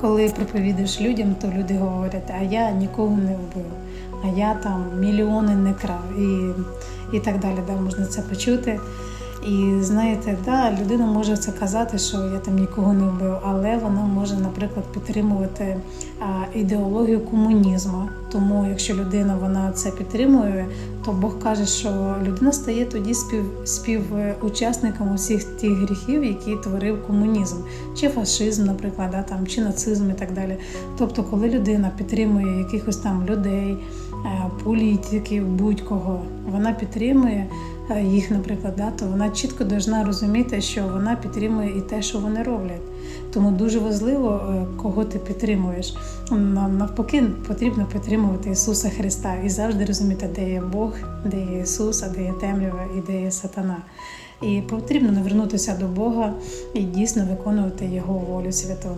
коли проповідуєш людям, то люди говорять, а я нікого не вбив, а я там мільйони не крав і так далі. Да, можна це почути. І знаєте, да, людина може це казати, що я там нікого не вбив, але вона може, наприклад, підтримувати ідеологію комунізму. Тому якщо людина вона це підтримує, то Бог каже, що людина стає тоді співучасником усіх тих гріхів, які творив комунізм, чи фашизм, наприклад, да, там, чи нацизм і так далі. Тобто, коли людина підтримує якихось там людей, політиків, будь-кого, вона підтримує їх, наприклад, да, то вона чітко повинна розуміти, що вона підтримує і те, що вони роблять. Тому дуже важливо, кого ти підтримуєш. Навпаки, потрібно підтримувати Ісуса Христа і завжди розуміти, де є Бог, де є Ісус, а де є темрява і де є сатана. І потрібно навернутися до Бога і дійсно виконувати Його волю святу.